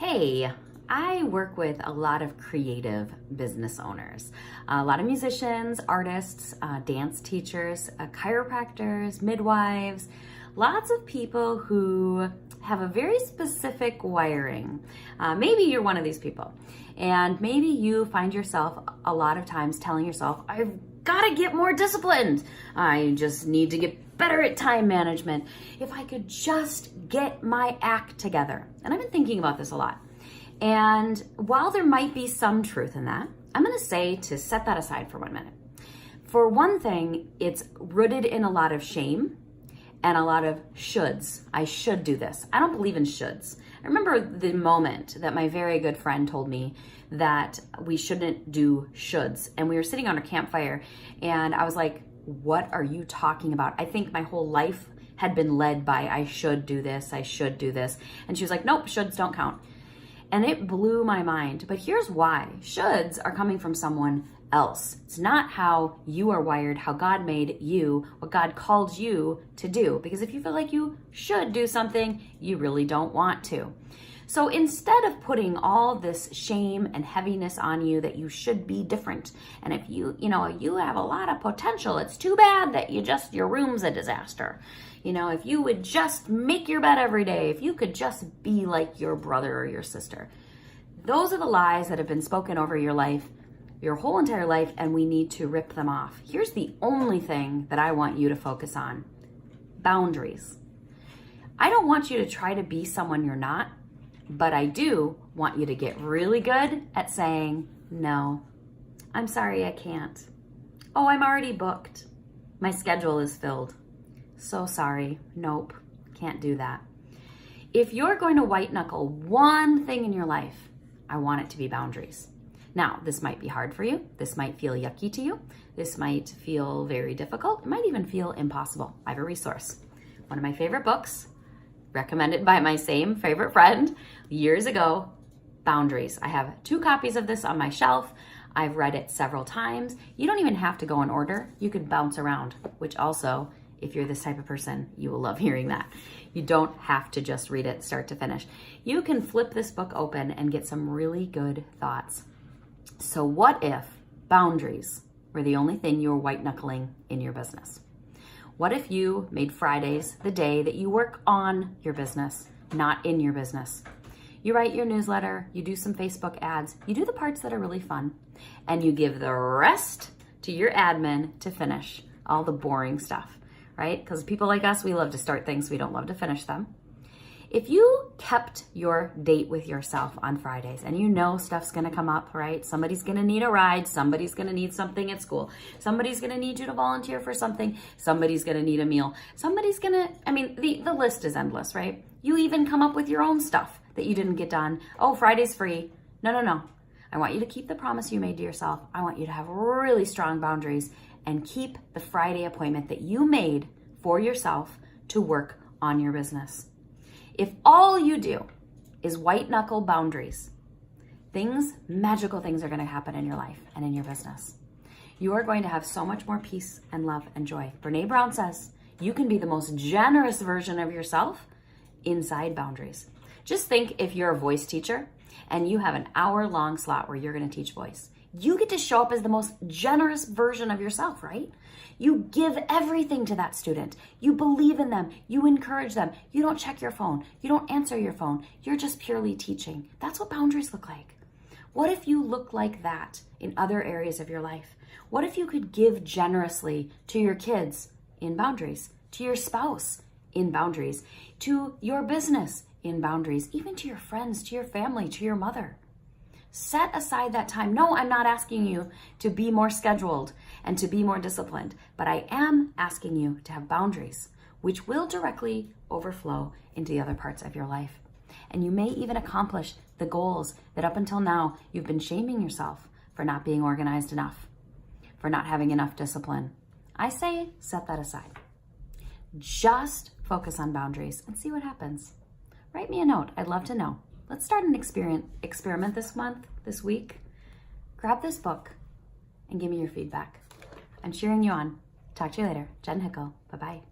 Hey, I work with a lot of creative business owners, a lot of musicians, artists, dance teachers, chiropractors, midwives, lots of people who have a very specific wiring. Maybe you're one of these people, and maybe you find yourself a lot of times telling yourself, I've got to get more disciplined. I just need to get better at time management. If I could just get my act together. And I've been thinking about this a lot. And while there might be some truth in that, I'm going to say to set that aside for 1 minute. For one thing, it's rooted in a lot of shame and a lot of shoulds. I should do this. I don't believe in shoulds. I remember the moment that my very good friend told me that we shouldn't do shoulds. And we were sitting on a campfire and I was like, what are you talking about? I think my whole life had been led by I should do this, I should do this. And she was like, nope, shoulds don't count. And it blew my mind. But here's why. Shoulds are coming from someone else. It's not how you are wired, how God made you, what God called you to do. Because if you feel like you should do something, you really don't want to. So instead of putting all this shame and heaviness on you that you should be different, and if you have a lot of potential, it's too bad that your room's a disaster. If you would just make your bed every day, if you could just be like your brother or your sister. Those are the lies that have been spoken over your life, your whole entire life, and we need to rip them off. Here's the only thing that I want you to focus on. Boundaries. I don't want you to try to be someone you're not, but I do want you to get really good at saying, no, I'm sorry, I can't. Oh, I'm already booked. My schedule is filled. So sorry, nope, can't do that. If you're going to white knuckle one thing in your life, I want it to be boundaries. Now, this might be hard for you. This might feel yucky to you. This might feel very difficult. It might even feel impossible. I have a resource. One of my favorite books, recommended by my same favorite friend years ago, Boundaries. I have 2 copies of this on my shelf. I've read it several times. You don't even have to go in order. You could bounce around, which also, if you're this type of person, you will love hearing that. You don't have to just read it start to finish. You can flip this book open and get some really good thoughts. So what if boundaries were the only thing you were white knuckling in your business? What if you made Fridays the day that you work on your business, not in your business? You write your newsletter, you do some Facebook ads, you do the parts that are really fun, and you give the rest to your admin to finish all the boring stuff, right? Because people like us, we love to start things, we don't love to finish them. If you kept your date with yourself on Fridays and you know stuff's gonna come up, right? Somebody's gonna need a ride, somebody's gonna need something at school, somebody's gonna need you to volunteer for something, somebody's gonna need a meal, the list is endless, right? You even come up with your own stuff that you didn't get done. Oh, Friday's free. No. I want you to keep the promise you made to yourself. I want you to have really strong boundaries and keep the Friday appointment that you made for yourself to work on your business. If all you do is white knuckle boundaries, magical things are going to happen in your life and in your business. You are going to have so much more peace and love and joy. Brene Brown says you can be the most generous version of yourself inside boundaries. Just think if you're a voice teacher and you have an hour-long slot where you're going to teach voice. You get to show up as the most generous version of yourself, right? You give everything to that student. You believe in them. You encourage them. You don't check your phone. You don't answer your phone. You're just purely teaching. That's what boundaries look like. What if you look like that in other areas of your life? What if you could give generously to your kids in boundaries, to your spouse in boundaries, to your business in boundaries, even to your friends, to your family, to your mother? Set aside that time. No, I'm not asking you to be more scheduled and to be more disciplined, but I am asking you to have boundaries, which will directly overflow into the other parts of your life. And you may even accomplish the goals that up until now you've been shaming yourself for not being organized enough, for not having enough discipline. I say set that aside. Just focus on boundaries and see what happens. Write me a note. I'd love to know. Let's start an experiment this week. Grab this book and give me your feedback. I'm cheering you on. Talk to you later. Jen Hickel. Bye-bye.